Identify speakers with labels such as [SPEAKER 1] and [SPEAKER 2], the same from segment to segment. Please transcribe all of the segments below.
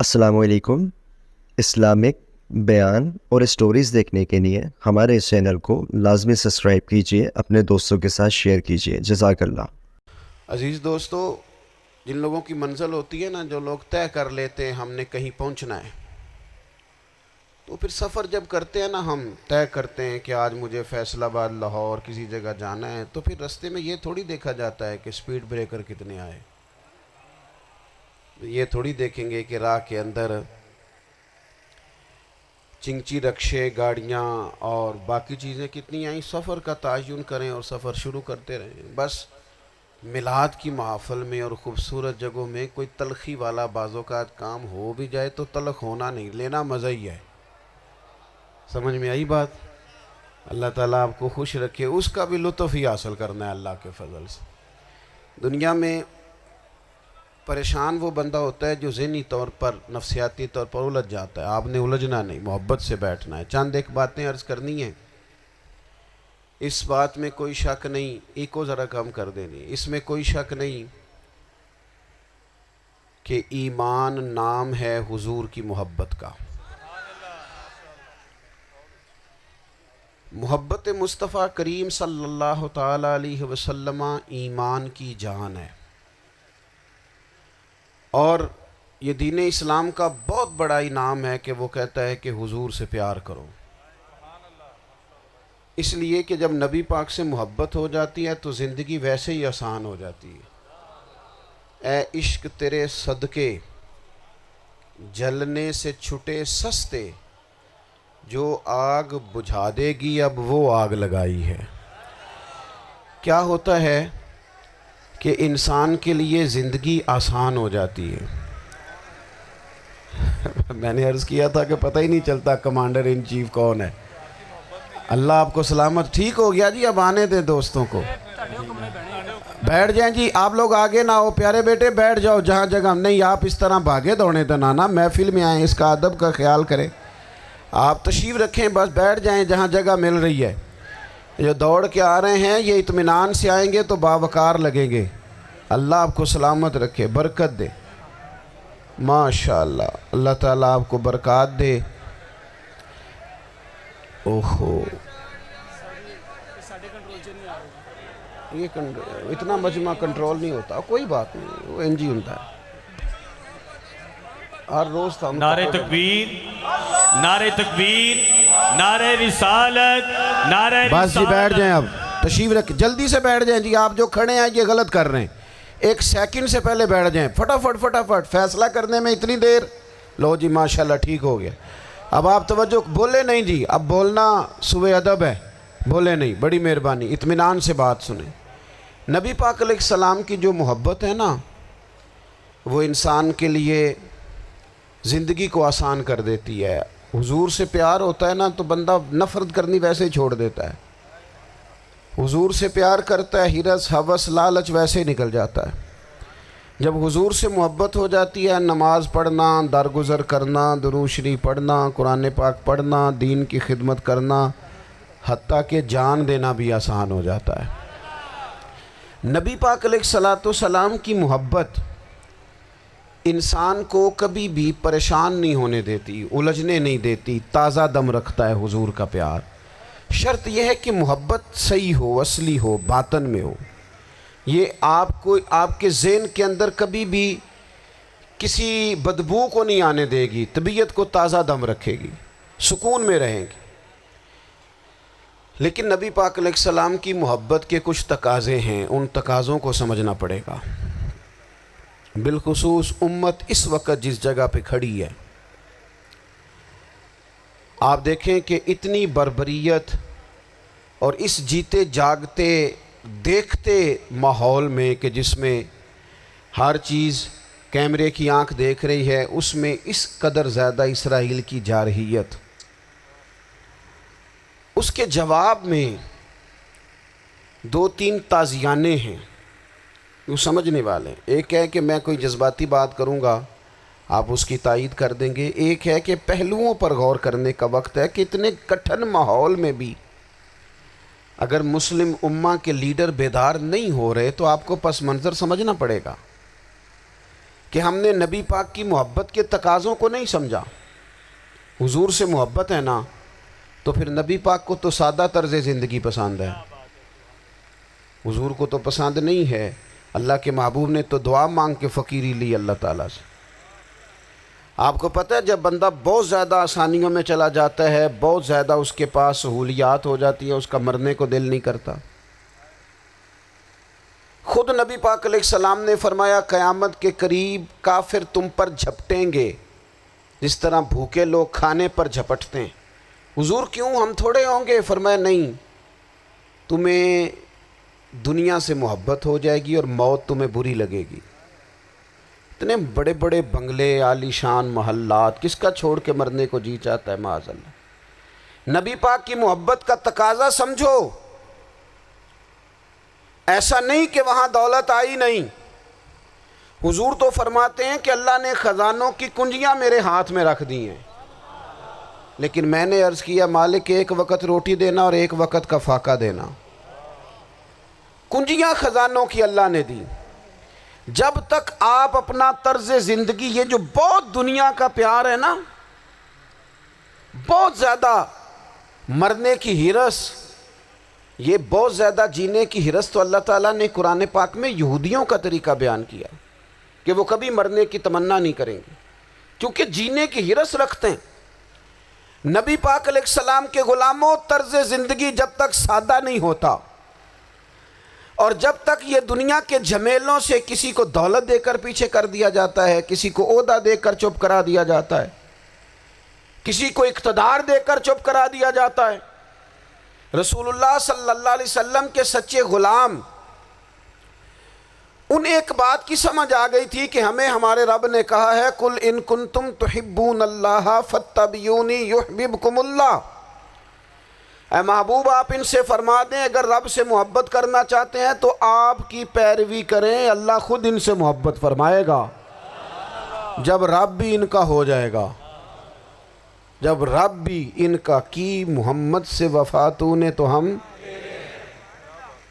[SPEAKER 1] السلام علیکم۔ اسلامک بیان اور اسٹوریز دیکھنے کے لیے ہمارے اس چینل کو لازمی سبسکرائب کیجیے، اپنے دوستوں کے ساتھ شیئر کیجیے۔ جزاک اللہ۔
[SPEAKER 2] عزیز دوستو، جن لوگوں کی منزل ہوتی ہے نا، جو لوگ طے کر لیتے ہیں ہم نے کہیں پہنچنا ہے، تو پھر سفر جب کرتے ہیں نا، ہم طے کرتے ہیں کہ آج مجھے فیصل آباد، لاہور کسی جگہ جانا ہے، تو پھر رستے میں یہ تھوڑی دیکھا جاتا ہے کہ سپیڈ بریکر کتنے آئے، یہ تھوڑی دیکھیں گے کہ راہ کے اندر چنگچی رکشے، گاڑیاں اور باقی چیزیں کتنی آئیں۔ سفر کا تعین کریں اور سفر شروع کرتے رہیں۔ بس میلاد کی محافل میں اور خوبصورت جگہوں میں کوئی تلخی والا بعض اوقات کام ہو بھی جائے تو تلخ ہونا نہیں، لینا مزہ ہی ہے۔ سمجھ میں آئی بات؟ اللہ تعالیٰ آپ کو خوش رکھے، اس کا بھی لطف ہی حاصل کرنا ہے اللہ کے فضل سے۔ دنیا میں پریشان وہ بندہ ہوتا ہے جو ذہنی طور پر، نفسیاتی طور پر الجھ جاتا ہے۔ آپ نے الجھنا نہیں، محبت سے بیٹھنا ہے۔ چند ایک باتیں عرض کرنی ہیں، اس بات میں کوئی شک نہیں، ایکو ذرا کم کر دینی، اس میں کوئی شک نہیں کہ ایمان نام ہے حضور کی محبت کا۔ محبت مصطفیٰ کریم صلی اللہ تعالیٰ علیہ وسلم ایمان کی جان ہے، اور یہ دین اسلام کا بہت بڑا انعام ہے کہ وہ کہتا ہے کہ حضور سے پیار کرو۔ اس لیے کہ جب نبی پاک سے محبت ہو جاتی ہے تو زندگی ویسے ہی آسان ہو جاتی ہے۔ اے عشق تیرے صدقے جلنے سے چھٹے سستے، جو آگ بجھا دے گی اب وہ آگ لگائی ہے۔ کیا ہوتا ہے کہ انسان کے لیے زندگی آسان ہو جاتی ہے۔ میں نے عرض کیا تھا کہ پتہ ہی نہیں چلتا کمانڈر ان چیف کون ہے۔ اللہ آپ کو سلامت، ٹھیک ہو گیا جی، اب آنے دیں دوستوں کو، بیٹھ جائیں جی۔ آپ لوگ آگے نہ ہو پیارے بیٹے، بیٹھ جاؤ جہاں جگہ نہیں، آپ اس طرح بھاگے دوڑے تو نانا، محفل میں آئیں، اس کا ادب کا خیال کریں۔ آپ تشریف رکھیں، بس بیٹھ جائیں جہاں جگہ مل رہی ہے۔ جو دوڑ کے آ رہے ہیں یہ اطمینان سے آئیں گے تو باوقار لگیں گے۔ اللہ آپ کو سلامت رکھے، برکت دے، ماشاءاللہ، اللہ تعالیٰ آپ کو برکات دے۔ اوہو، یہ اتنا مجمع کنٹرول نہیں ہوتا، کوئی بات نہیں، وہ انجی ہوتا ہے ہر روز تھا۔
[SPEAKER 3] نعرہ تکبیر، نعرہ تکبیر، نعرہ رسالت، نعرہ رسالت۔
[SPEAKER 2] بس جی بیٹھ جائیں، اب تشریف رکھ، جلدی سے بیٹھ جائیں جی۔ آپ جو کھڑے ہیں یہ غلط کر رہے ہیں، ایک سیکنڈ سے پہلے بیٹھ جائیں، فٹافٹ فٹافٹ، فیصلہ کرنے میں اتنی دیر؟ لو جی ماشاءاللہ ٹھیک ہو گیا۔ اب آپ توجہ، بولے نہیں جی، اب بولنا سوء ادب ہے، بولے نہیں، بڑی مہربانی، اطمینان سے بات سنیں۔ نبی پاک علیہ السلام کی جو محبت ہے نا، وہ انسان کے لیے زندگی کو آسان کر دیتی ہے۔ حضور سے پیار ہوتا ہے نا تو بندہ نفرت کرنی ویسے ہی چھوڑ دیتا ہے۔ حضور سے پیار کرتا ہے، ہرس ہوس لالچ ویسے ہی نکل جاتا ہے۔ جب حضور سے محبت ہو جاتی ہے، نماز پڑھنا، درگزر کرنا، درود شریف پڑھنا، قرآن پاک پڑھنا، دین کی خدمت کرنا، حتیٰ کہ جان دینا بھی آسان ہو جاتا ہے۔ نبی پاک علیہ السلام کی محبت انسان کو کبھی بھی پریشان نہیں ہونے دیتی، الجھنے نہیں دیتی، تازہ دم رکھتا ہے حضور کا پیار۔ شرط یہ ہے کہ محبت صحیح ہو، اصلی ہو، باطن میں ہو۔ یہ آپ کے ذہن کے اندر کبھی بھی کسی بدبو کو نہیں آنے دے گی، طبیعت کو تازہ دم رکھے گی، سکون میں رہیں گے۔ لیکن نبی پاک علیہ السلام کی محبت کے کچھ تقاضے ہیں، ان تقاضوں کو سمجھنا پڑے گا۔ بالخصوص امت اس وقت جس جگہ پہ کھڑی ہے، آپ دیکھیں کہ اتنی بربریت اور اس جیتے جاگتے دیکھتے ماحول میں کہ جس میں ہر چیز کیمرے کی آنکھ دیکھ رہی ہے، اس میں اس قدر زیادہ اسرائیل کی جارحیت، اس کے جواب میں دو تین تازیانے ہیں وہ سمجھنے والے ہیں۔ ایک ہے کہ میں کوئی جذباتی بات کروں گا، آپ اس کی تائید کر دیں گے۔ ایک ہے کہ پہلوؤں پر غور کرنے کا وقت ہے کہ اتنے کٹھن ماحول میں بھی اگر مسلم امہ کے لیڈر بیدار نہیں ہو رہے تو آپ کو پس منظر سمجھنا پڑے گا کہ ہم نے نبی پاک کی محبت کے تقاضوں کو نہیں سمجھا۔ حضور سے محبت ہے نا تو پھر نبی پاک کو تو سادہ طرز زندگی پسند ہے، حضور کو تو پسند نہیں ہے۔ اللہ کے محبوب نے تو دعا مانگ کے فقیری لی اللہ تعالیٰ سے۔ آپ کو پتہ ہے جب بندہ بہت زیادہ آسانیوں میں چلا جاتا ہے، بہت زیادہ اس کے پاس سہولیات ہو جاتی ہے، اس کا مرنے کو دل نہیں کرتا۔ خود نبی پاک علیہ السلام نے فرمایا قیامت کے قریب کافر تم پر جھپٹیں گے جس طرح بھوکے لوگ کھانے پر جھپٹتے ہیں۔ حضور کیوں، ہم تھوڑے ہوں گے؟ فرمایا نہیں، تمہیں دنیا سے محبت ہو جائے گی اور موت تمہیں بری لگے گی۔ اتنے بڑے بڑے بنگلے، عالی شان محلات، کس کا چھوڑ کے مرنے کو جی چاہتا ہے معاذ اللہ۔ نبی پاک کی محبت کا تقاضا سمجھو، ایسا نہیں کہ وہاں دولت آئی نہیں۔ حضور تو فرماتے ہیں کہ اللہ نے خزانوں کی کنجیاں میرے ہاتھ میں رکھ دی ہیں، لیکن میں نے عرض کیا مالک ایک وقت روٹی دینا اور ایک وقت کا فاقہ دینا۔ کنجیاں خزانوں کی اللہ نے دی۔ جب تک آپ اپنا طرز زندگی، یہ جو بہت دنیا کا پیار ہے نا، بہت زیادہ مرنے کی ہرس، یہ بہت زیادہ جینے کی ہرس، تو اللہ تعالیٰ نے قرآن پاک میں یہودیوں کا طریقہ بیان کیا کہ وہ کبھی مرنے کی تمنا نہیں کریں گے کیونکہ جینے کی ہرس رکھتے ہیں۔ نبی پاک علیہ السلام کے غلاموں، طرز زندگی جب تک سادہ نہیں ہوتا اور جب تک یہ دنیا کے جھمیلوں سے کسی کو دولت دے کر پیچھے کر دیا جاتا ہے، کسی کو عہدہ دے کر چپ کرا دیا جاتا ہے، کسی کو اقتدار دے کر چپ کرا دیا جاتا ہے، رسول اللہ صلی اللہ علیہ وسلم کے سچے غلام ان ایک بات کی سمجھ آ گئی تھی کہ ہمیں ہمارے رب نے کہا ہے قُلْ إِن كُنْتُمْ تُحِبُّونَ اللَّهَ فَاتَّبِعُونِي يُحْبِبْكُمُ اللَّهُ۔ اے محبوب آپ ان سے فرما دیں اگر رب سے محبت کرنا چاہتے ہیں تو آپ کی پیروی کریں، اللہ خود ان سے محبت فرمائے گا جب رب بھی ان کا ہو جائے گا، جب رب بھی ان کا کی محمد سے وفا تو نے تو ہم،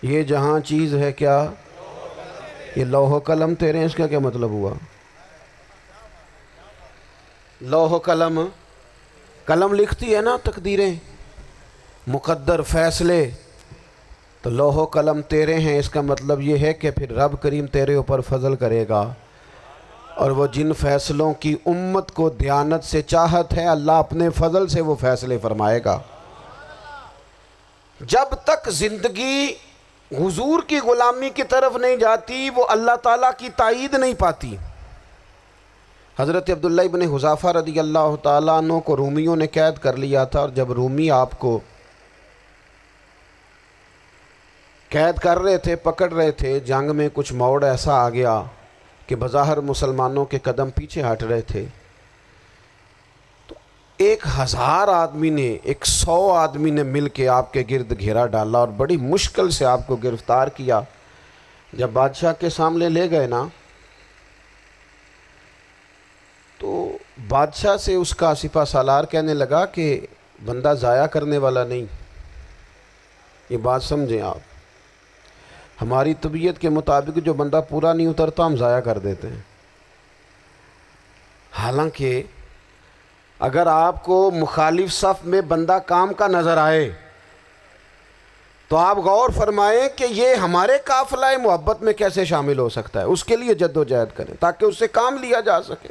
[SPEAKER 2] یہ جہاں چیز ہے کیا، یہ لوح و قلم تیرے ہیں، اس کا کیا مطلب ہوا؟ لوح و قلم، قلم لکھتی ہے نا تقدیریں، مقدر فیصلے، تو لوح و قلم تیرے ہیں، اس کا مطلب یہ ہے کہ پھر رب کریم تیرے اوپر فضل کرے گا، اور وہ جن فیصلوں کی امت کو دیانت سے چاہت ہے اللہ اپنے فضل سے وہ فیصلے فرمائے گا۔ جب تک زندگی حضور کی غلامی کی طرف نہیں جاتی وہ اللہ تعالیٰ کی تائید نہیں پاتی۔ حضرت عبداللہ ابن حذافہ رضی اللہ تعالیٰ عنہ کو رومیوں نے قید کر لیا تھا، اور جب رومی آپ کو قید کر رہے تھے، پکڑ رہے تھے، جنگ میں کچھ موڑ ایسا آ گیا کہ بظاہر مسلمانوں کے قدم پیچھے ہٹ رہے تھے، تو 1000 آدمی نے، 100 آدمی نے مل کے آپ کے گرد گھیرا ڈالا اور بڑی مشکل سے آپ کو گرفتار کیا۔ جب بادشاہ کے سامنے لے گئے نا تو بادشاہ سے اس کا سپہ سالار کہنے لگا کہ بندہ ضائع کرنے والا نہیں، یہ بات سمجھیں آپ، ہماری طبیعت کے مطابق جو بندہ پورا نہیں اترتا ہم ضائع کر دیتے ہیں۔ حالانکہ اگر آپ کو مخالف صف میں بندہ کام کا نظر آئے تو آپ غور فرمائیں کہ یہ ہمارے قافلہ محبت میں کیسے شامل ہو سکتا ہے، اس کے لیے جد و جہد کریں تاکہ اس سے کام لیا جا سکے۔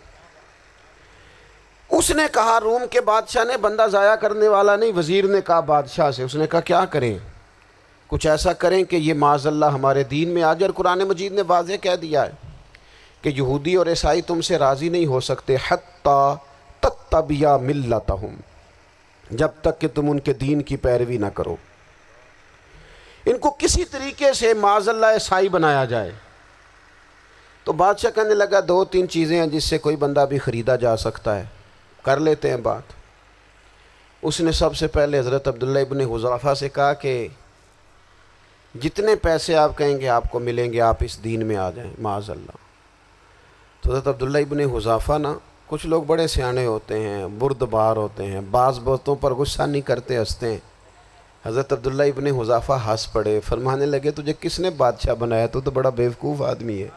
[SPEAKER 2] اس نے کہا، روم کے بادشاہ نے، بندہ ضائع کرنے والا نہیں۔ وزیر نے کہا بادشاہ سے، اس نے کہا کیا کریں؟ کچھ ایسا کریں کہ یہ معاذ اللہ ہمارے دین میں آ جائے۔ اور قرآن مجید نے واضح کہہ دیا ہے کہ یہودی اور عیسائی تم سے راضی نہیں ہو سکتے حتیٰ تتبع ملتہم، جب تک کہ تم ان کے دین کی پیروی نہ کرو، ان کو کسی طریقے سے معاذ اللہ عیسائی بنایا جائے۔ تو بادشاہ کہنے لگا 2-3 چیزیں ہیں جس سے کوئی بندہ بھی خریدا جا سکتا ہے، کر لیتے ہیں بات۔ اس نے سب سے پہلے حضرت عبداللہ ابن حذافہ سے کہا کہ جتنے پیسے آپ کہیں گے آپ کو ملیں گے، آپ اس دین میں آ جائیں معاذ اللہ۔ تو حضرت عبداللہ ابن حذافہ نا، کچھ لوگ بڑے سیانے ہوتے ہیں، بردبار ہوتے ہیں، بعض باتوں پر غصہ نہیں کرتے، ہنستے ہیں۔ حضرت عبداللہ ابن حذافہ ہنس پڑے، فرمانے لگے تجھے کس نے بادشاہ بنایا؟ تو بڑا بیوقوف آدمی ہے،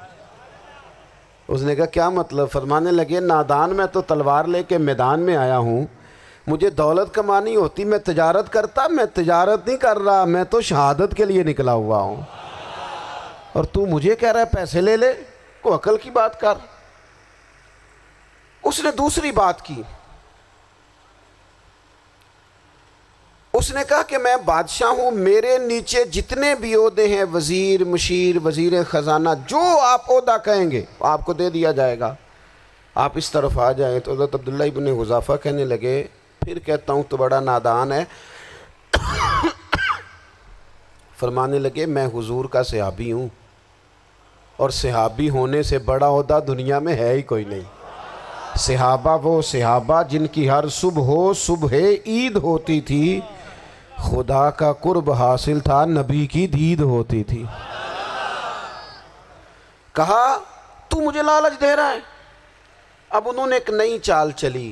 [SPEAKER 2] اس نے کہا کیا مطلب؟ فرمانے لگے نادان میں تو تلوار لے کے میدان میں آیا ہوں، مجھے دولت کمانی ہوتی میں تجارت کرتا، میں تجارت نہیں کر رہا، میں تو شہادت کے لیے نکلا ہوا ہوں، اور تو مجھے کہہ رہا ہے پیسے لے لے، کو عقل کی بات کر۔ اس نے دوسری بات کی، اس نے کہا کہ میں بادشاہ ہوں، میرے نیچے جتنے بھی عہدے ہیں، وزیر، مشیر، وزیر خزانہ، جو آپ عہدہ کہیں گے آپ کو دے دیا جائے گا، آپ اس طرف آ جائیں۔ تو حضرت عبداللہ ابن حذافہ کہنے لگے پھر کہتا ہوں تو بڑا نادان ہے۔ فرمانے لگے میں حضور کا صحابی ہوں، اور صحابی ہونے سے بڑا عہدہ دنیا میں ہے ہی کوئی نہیں۔ صحابہ وہ صحابہ جن کی ہر صبح عید ہوتی تھی، خدا کا قرب حاصل تھا، نبی کی دید ہوتی تھی۔ کہا تو مجھے لالچ دے رہا ہے۔ اب انہوں نے ایک نئی چال چلی۔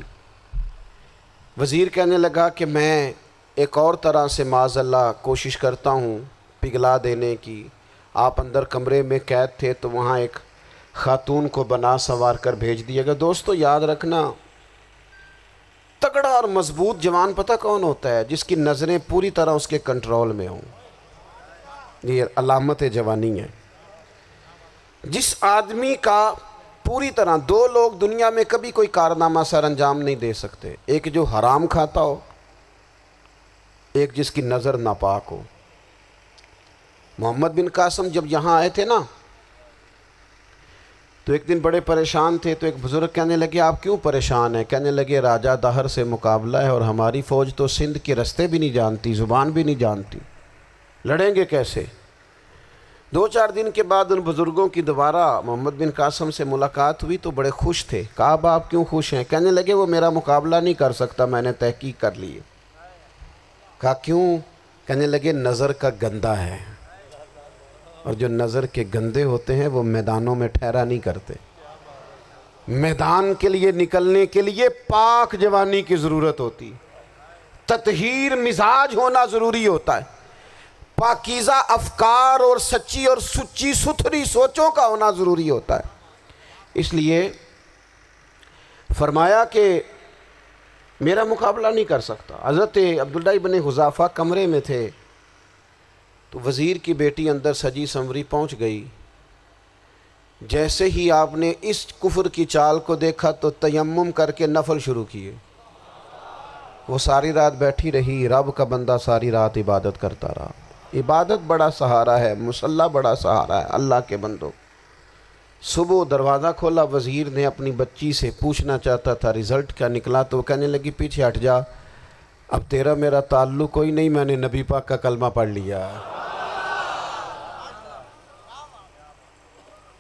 [SPEAKER 2] وزیر کہنے لگا کہ میں ایک اور طرح سے معاذ اللہ کوشش کرتا ہوں پگھلا دینے کی۔ آپ اندر کمرے میں قید تھے تو وہاں ایک خاتون کو بنا سنوار کر بھیج دیا گیا۔ دوستو یاد رکھنا، تگڑا اور مضبوط جوان پتہ کون ہوتا ہے؟ جس کی نظریں پوری طرح اس کے کنٹرول میں ہوں۔ یہ علامت جوانی ہے۔ جس آدمی کا پوری طرح، دو لوگ دنیا میں کبھی کوئی کارنامہ سر انجام نہیں دے سکتے، ایک جو حرام کھاتا ہو، ایک جس کی نظر ناپاک ہو۔ محمد بن قاسم جب یہاں آئے تھے نا تو ایک دن بڑے پریشان تھے، تو ایک بزرگ کہنے لگے آپ کیوں پریشان ہیں؟ کہنے لگے راجہ دہر سے مقابلہ ہے، اور ہماری فوج تو سندھ کے رستے بھی نہیں جانتی، زبان بھی نہیں جانتی، لڑیں گے کیسے؟ 2-4 دن کے بعد ان بزرگوں کی دوبارہ محمد بن قاسم سے ملاقات ہوئی تو بڑے خوش تھے۔ کہا اب آپ کیوں خوش ہیں؟ کہنے لگے وہ میرا مقابلہ نہیں کر سکتا، میں نے تحقیق کر لی ہے۔ کہا کیوں؟ کہنے لگے نظر کا گندہ ہے، اور جو نظر کے گندے ہوتے ہیں وہ میدانوں میں ٹھہرا نہیں کرتے۔ میدان کے لیے نکلنے کے لیے پاک جوانی کی ضرورت ہوتی، تطہیر مزاج ہونا ضروری ہوتا ہے، پاکیزہ افکار اور سچی اور سچی ستھری سوچوں کا ہونا ضروری ہوتا ہے۔ اس لیے فرمایا کہ میرا مقابلہ نہیں کر سکتا۔ حضرت عبداللہ ابن حذافہ کمرے میں تھے تو وزیر کی بیٹی اندر سجی سنوری پہنچ گئی۔ جیسے ہی آپ نے اس کفر کی چال کو دیکھا تو تیمم کر کے نفل شروع کیے۔ وہ ساری رات بیٹھی رہی، رب کا بندہ ساری رات عبادت کرتا رہا۔ عبادت بڑا سہارا ہے، مصلی بڑا سہارا ہے اللہ کے بندوں۔ صبح دروازہ کھولا، وزیر نے اپنی بچی سے پوچھنا چاہتا تھا رزلٹ کیا نکلا، تو وہ کہنے لگی پیچھے ہٹ جا، اب تیرا میرا تعلق کوئی نہیں، میں نے نبی پاک کا کلمہ پڑھ لیا۔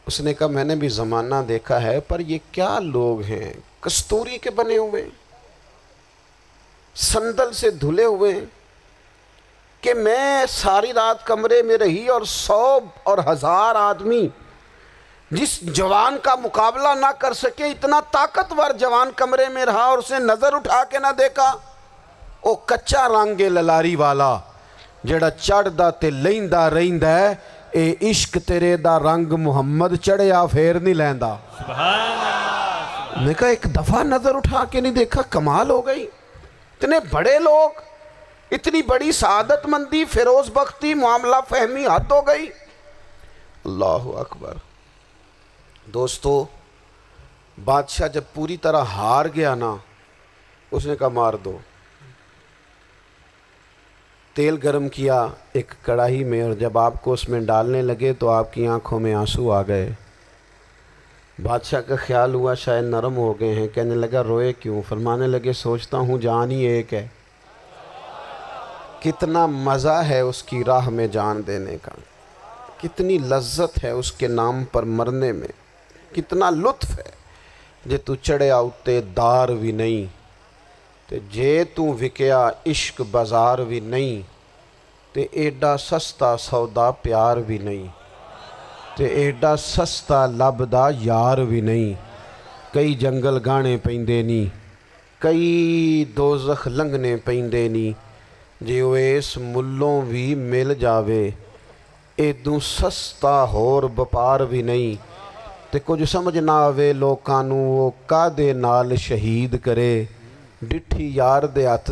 [SPEAKER 2] اس نے کہا میں نے بھی زمانہ دیکھا ہے، پر یہ کیا لوگ ہیں، کستوری کے بنے ہوئے، سندل سے دھلے ہوئے، کہ میں ساری رات کمرے میں رہی اور 100 اور 1000 آدمی جس جوان کا مقابلہ نہ کر سکے، اتنا طاقتور جوان کمرے میں رہا اور اس نے نظر اٹھا کے نہ دیکھا۔ او کچا رنگ للاری والا جڑا چڑھدا تے لیندا رہندا ہے، اے عشق تیرے دا رنگ محمد چڑھیا پھر نہیں لیندا۔
[SPEAKER 3] سبحان اللہ۔
[SPEAKER 2] میں کہا ایک دفعہ نظر اٹھا کے نہیں دیکھا، کمال ہو گئی۔ اتنے بڑے لوگ، اتنی بڑی سعادت مندی، فیروز بختی، معاملہ فہمی، حد ہو گئی۔ اللہ اکبر۔ دوستو بادشاہ جب پوری طرح ہار گیا نا، اس نے کہا مار دو۔ تیل گرم کیا ایک کڑاہی میں، اور جب آپ کو اس میں ڈالنے لگے تو آپ کی آنکھوں میں آنسو آ گئے۔ بادشاہ کا خیال ہوا شاید نرم ہو گئے ہیں، کہنے لگا روئے کیوں؟ فرمانے لگے سوچتا ہوں جان ہی ایک ہے، کتنا مزہ ہے اس کی راہ میں جان دینے کا، کتنی لذت ہے اس کے نام پر مرنے میں، کتنا لطف ہے۔ جے تو چڑھیا اتے دار بھی نہیں، تے جے تو وکیا عشق بازار بھی نہیں، تے ایڈا سستا سودا پیار بھی نہیں، تے ایڈا سستا لبدا یار بھی نہیں۔ کئی جنگل گانے پیندے نہیں، کئی دوزخ لنگنے پیندے نہیں، جے وہ اس ملوں بھی مل جاوے، ایدوں سستا ہور بپار بھی نہیں۔ ਤੇ ਕੁਝ ਸਮਝ ਨਾ ਆਵੇ ਲੋਕਾਂ ਨੂੰ ਉਹ ਕਾਹਦੇ ਨਾਲ ਸ਼ਹੀਦ ਕਰੇ ਡਿੱਠੀ ਯਾਰ ਦੇ ਹੱਥ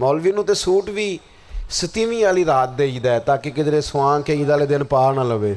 [SPEAKER 2] ਮੌਲਵੀ ਨੂੰ ਤੇ ਸੂਟ ਵੀ 27ਵੀਂ ਵਾਲੀ ਰਾਤ ਦੇਈਦਾ ਤਾਕਿ ਕਿਧਰੇ ਸਵਾਂ ਕੇ ਈਦ ਵਾਲੇ ਦਿਨ ਪਾ ਨਾ ਲਵੇ,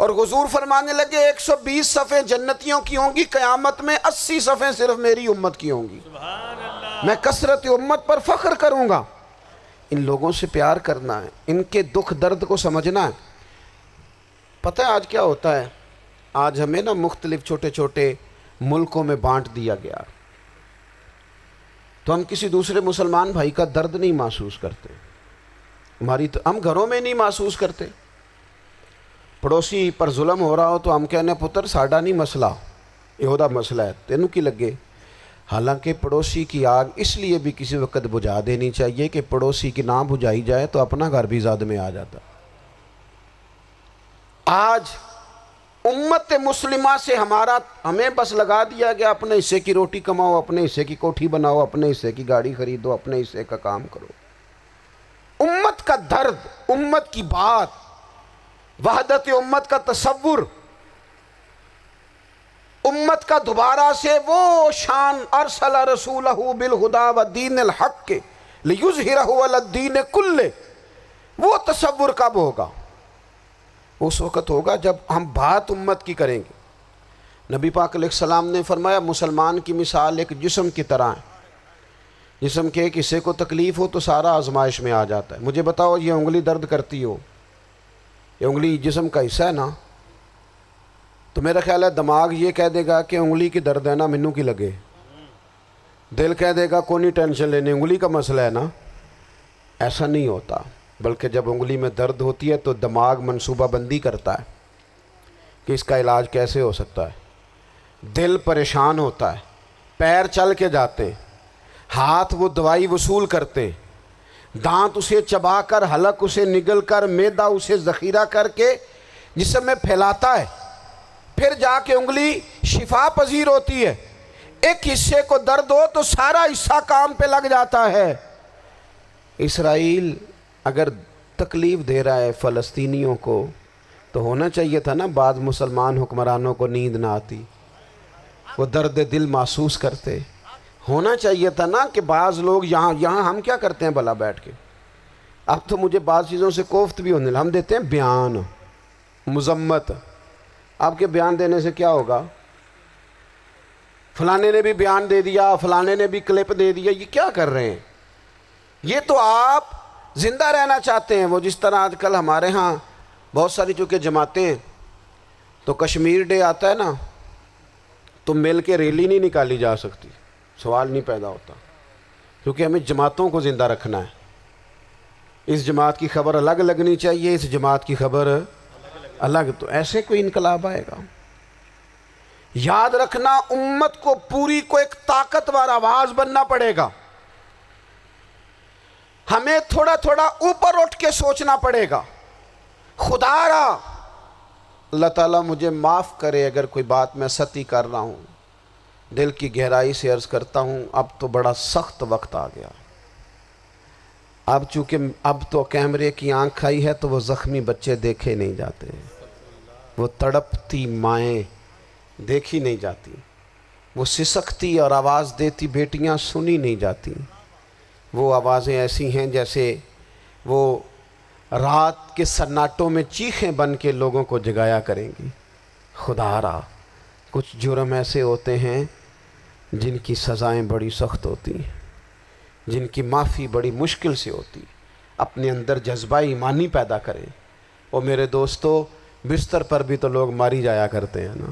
[SPEAKER 2] اور حضور فرمانے لگے 120 صفیں جنتیوں کی ہوں گی، قیامت میں 80 صفیں صرف میری امت کی ہوں گی۔ میں کثرت امت پر فخر کروں گا۔ ان لوگوں سے پیار کرنا ہے، ان کے دکھ درد کو سمجھنا ہے۔ پتہ ہے آج کیا ہوتا ہے؟ آج ہمیں نا مختلف چھوٹے چھوٹے ملکوں میں بانٹ دیا گیا، تو ہم کسی دوسرے مسلمان بھائی کا درد نہیں محسوس کرتے، ہم گھروں میں نہیں محسوس کرتے۔ پڑوسی پر ظلم ہو رہا ہو تو ہم کہنے پتر ساڈا نہیں مسئلہ، یہ مسئلہ ہے، تینوں کی لگے۔ حالانکہ پڑوسی کی آگ اس لیے بھی کسی وقت بجھا دینی چاہیے کہ پڑوسی کی نہ بجھائی جائے تو اپنا گھر بھی زاد میں آ جاتا۔ آج امت مسلمہ سے ہمیں بس لگا دیا گیا اپنے حصے کی روٹی کماؤ، اپنے حصے کی کوٹھی بناؤ، اپنے حصے کی گاڑی خریدو، اپنے حصے کا کام کرو۔ امت کا درد، امت کی بات، وحدت امت کا تصور، امت کا دوبارہ سے وہ شان ارسل رسولہ بالہدی ودین الحق لیظہرہ علی الدین کلہ، وہ تصور کب ہوگا؟ اس وقت ہوگا جب ہم بات امت کی کریں گے۔ نبی پاک علیہ السلام نے فرمایا مسلمان کی مثال ایک جسم کی طرح ہے، جسم کے ایک حصے کو تکلیف ہو تو سارا آزمائش میں آ جاتا ہے۔ مجھے بتاؤ یہ انگلی درد کرتی ہو، یہ انگلی جسم کا حصہ ہے نا، تو میرا خیال ہے دماغ یہ کہہ دے گا کہ انگلی کی درد ہے نا منو کی لگے، دل کہہ دے گا کوئی نہیں ٹینشن لینے انگلی کا مسئلہ ہے نا۔ ایسا نہیں ہوتا، بلکہ جب انگلی میں درد ہوتی ہے تو دماغ منصوبہ بندی کرتا ہے کہ اس کا علاج کیسے ہو سکتا ہے، دل پریشان ہوتا ہے، پیر چل کے جاتے ہیں، ہاتھ وہ دوائی وصول کرتے ہیں، دانت اسے چبا کر، حلق اسے نگل کر، معدہ اسے ذخیرہ کر کے جسم میں پھیلاتا ہے، پھر جا کے انگلی شفا پذیر ہوتی ہے۔ ایک حصے کو درد ہو تو سارا حصہ کام پہ لگ جاتا ہے۔ اسرائیل اگر تکلیف دے رہا ہے فلسطینیوں کو تو ہونا چاہیے تھا نا بعض مسلمان حکمرانوں کو نیند نہ آتی، وہ درد دل محسوس کرتے۔ ہونا چاہیے تھا نا کہ بعض لوگ یہاں ہم کیا کرتے ہیں بھلا بیٹھ کے، اب تو مجھے بعض چیزوں سے کوفت بھی ہونے لگا، ہم دیتے ہیں بیان، مذمت۔ آپ کے بیان دینے سے کیا ہوگا؟ فلانے نے بھی بیان دے دیا، فلانے نے بھی کلپ دے دیا، یہ کیا کر رہے ہیں؟ یہ تو آپ زندہ رہنا چاہتے ہیں۔ وہ جس طرح آج کل ہمارے ہاں بہت ساری چونکہ جماعتیں ہیں تو کشمیر ڈے آتا ہے نا تو مل کے ریلی نہیں نکالی جا سکتی، سوال نہیں پیدا ہوتا، کیونکہ ہمیں جماعتوں کو زندہ رکھنا ہے۔ اس جماعت کی خبر الگ لگنی چاہیے، اس جماعت کی خبر الگ، تو ایسے کوئی انقلاب آئے گا؟ یاد رکھنا امت کو پوری کو ایک طاقتور آواز بننا پڑے گا، ہمیں تھوڑا تھوڑا اوپر اٹھ کے سوچنا پڑے گا۔ خدا را اللہ تعالیٰ مجھے معاف کرے اگر کوئی بات میں سطحی کر رہا ہوں، دل کی گہرائی سے عرض کرتا ہوں اب تو بڑا سخت وقت آ گیا۔ اب چونکہ اب تو کیمرے کی آنکھ آئی ہے تو وہ زخمی بچے دیکھے نہیں جاتے، وہ تڑپتی مائیں دیکھی نہیں جاتی، وہ سسکتی اور آواز دیتی بیٹیاں سنی نہیں جاتی۔ وہ آوازیں ایسی ہیں جیسے وہ رات کے سناٹوں میں چیخیں بن کے لوگوں کو جگایا کریں گی۔ خدا را کچھ جرم ایسے ہوتے ہیں جن کی سزائیں بڑی سخت ہوتی ہیں، جن کی معافی بڑی مشکل سے ہوتی۔ اپنے اندر جذبہ ایمانی پیدا کریں۔ اور میرے دوستو بستر پر بھی تو لوگ ماری جایا کرتے ہیں نا۔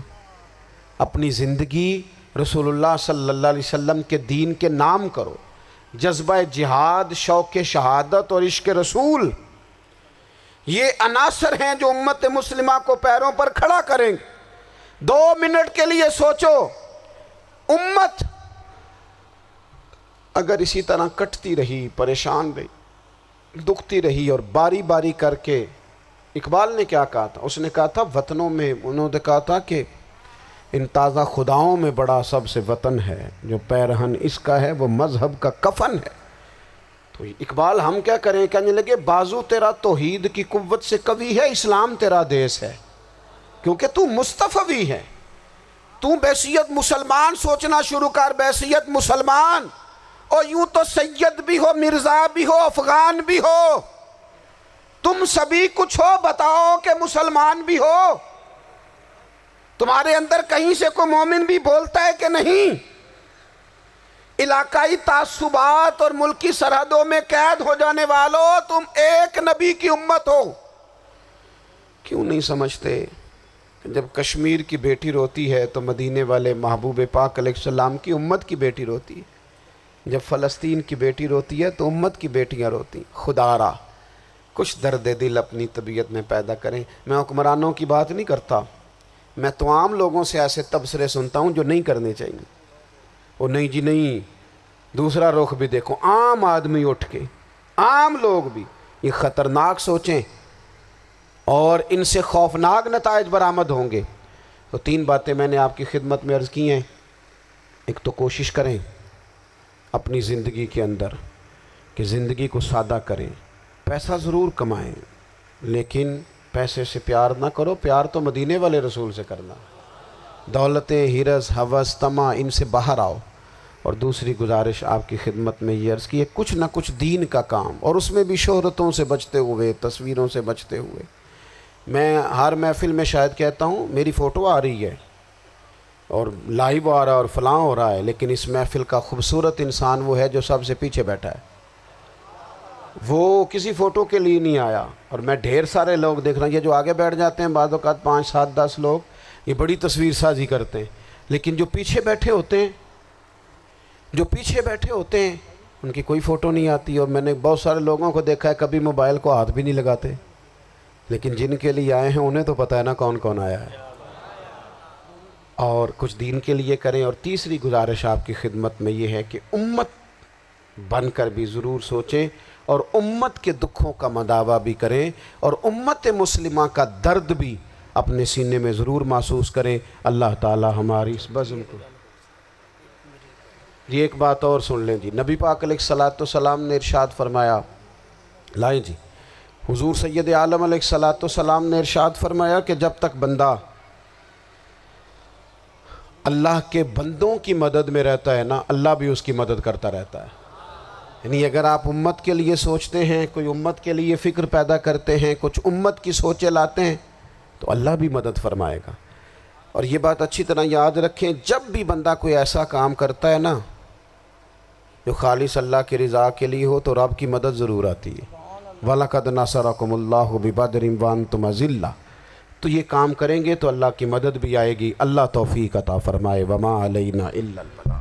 [SPEAKER 2] اپنی زندگی رسول اللہ صلی اللہ علیہ وسلم کے دین کے نام کرو۔ جذبہ جہاد، شوق شہادت اور عشق رسول، یہ عناصر ہیں جو امت مسلمہ کو پیروں پر کھڑا کریں گے۔ 2 منٹ کے لیے سوچو، امت اگر اسی طرح کٹتی رہی، پریشان رہی، دکھتی رہی اور باری باری کر کے، اقبال نے کیا کہا تھا؟ اس نے کہا تھا وطنوں میں، انہوں نے کہا تھا کہ ان تازہ خداؤں میں بڑا سب سے وطن ہے، جو پیرہن اس کا ہے وہ مذہب کا کفن ہے۔ تو اقبال ہم کیا کریں؟ کہنے لگے بازو تیرا توحید کی قوت سے قوی ہے، اسلام تیرا دیس ہے، کیونکہ تو مصطفی ہے۔ تو بحیثیت مسلمان سوچنا شروع کر، بحیثیت مسلمان، اور یوں تو سید بھی ہو، مرزا بھی ہو، افغان بھی ہو، تم سبھی کچھ ہو، بتاؤ کہ مسلمان بھی ہو۔ تمہارے اندر کہیں سے کوئی مومن بھی بولتا ہے کہ نہیں علاقائی تعصبات اور ملکی سرحدوں میں قید ہو جانے والوں تم ایک نبی کی امت ہو؟ کیوں نہیں سمجھتے جب کشمیر کی بیٹی روتی ہے تو مدینے والے محبوب پاک علیہ السلام کی امت کی بیٹی روتی ہے، جب فلسطین کی بیٹی روتی ہے تو امت کی بیٹیاں روتی ہیں۔ خدا را کچھ درد دل اپنی طبیعت میں پیدا کریں۔ میں حکمرانوں کی بات نہیں کرتا، میں تو عام لوگوں سے ایسے تبصرے سنتا ہوں جو نہیں کرنے چاہیے۔ وہ نہیں جی نہیں، دوسرا رخ بھی دیکھو، عام آدمی اٹھ کے، عام لوگ بھی یہ خطرناک سوچیں اور ان سے خوفناک نتائج برآمد ہوں گے۔ تو 3 باتیں میں نے آپ کی خدمت میں عرض کی ہیں۔ ایک تو کوشش کریں اپنی زندگی کے اندر کہ زندگی کو سادہ کریں، پیسہ ضرور کمائیں لیکن پیسے سے پیار نہ کرو، پیار تو مدینے والے رسول سے کرنا۔ دولتیں، ہرس، ہوس، طمع، ان سے باہر آؤ۔ اور دوسری گزارش آپ کی خدمت میں یہ عرض کی ہے، کچھ نہ کچھ دین کا کام، اور اس میں بھی شہرتوں سے بچتے ہوئے، تصویروں سے بچتے ہوئے۔ میں ہر محفل میں شاید کہتا ہوں میری فوٹو آ رہی ہے اور لائیو آ رہا ہے اور فلاں ہو رہا ہے، لیکن اس محفل کا خوبصورت انسان وہ ہے جو سب سے پیچھے بیٹھا ہے، وہ کسی فوٹو کے لیے نہیں آیا۔ اور میں ڈھیر سارے لوگ دیکھ رہا ہوں، یہ جو آگے بیٹھ جاتے ہیں بعض اوقات 5 7 10 لوگ، یہ بڑی تصویر سازی کرتے ہیں، لیکن جو پیچھے بیٹھے ہوتے ہیں ان کی کوئی فوٹو نہیں آتی۔ اور میں نے بہت سارے لوگوں کو دیکھا ہے کبھی موبائل کو ہاتھ بھی نہیں لگاتے، لیکن جن کے لیے آئے ہیں انہیں تو پتہ ہے نا کون کون آیا ہے۔ اور کچھ دین کے لیے کریں۔ اور تیسری گزارش آپ کی خدمت میں یہ ہے کہ امت بن کر بھی ضرور سوچیں اور امت کے دکھوں کا مداوع بھی کریں اور امت مسلمہ کا درد بھی اپنے سینے میں ضرور محسوس کریں۔ اللہ تعالی ہماری اس بزم کو۔ یہ ایک بات اور سن لیں جی، نبی پاک علیہ الصلوۃ والسلام نے ارشاد فرمایا، لائیں جی، حضور سید عالم علیہ الصلوۃ والسلام نے ارشاد فرمایا کہ جب تک بندہ اللہ کے بندوں کی مدد میں رہتا ہے نا، اللہ بھی اس کی مدد کرتا رہتا ہے۔ یعنی اگر آپ امت کے لیے سوچتے ہیں، کوئی امت کے لیے فکر پیدا کرتے ہیں، کچھ امت کی سوچیں لاتے ہیں تو اللہ بھی مدد فرمائے گا۔ اور یہ بات اچھی طرح یاد رکھیں، جب بھی بندہ کوئی ایسا کام کرتا ہے نا جو خالص اللہ کی رضا کے لیے ہو تو رب کی مدد ضرور آتی ہے۔ وَلَقَدْ نَصَرَكُمُ اللَّهُ بِبَدْرٍ وَأَنْتُمْ أَذِلَّةٌ۔ تو یہ کام کریں گے تو اللہ کی مدد بھی آئے گی۔ اللہ توفیق عطا فرمائے۔ وَمَا عَلَيْنَا إِلَّا الْبَلَاغُ۔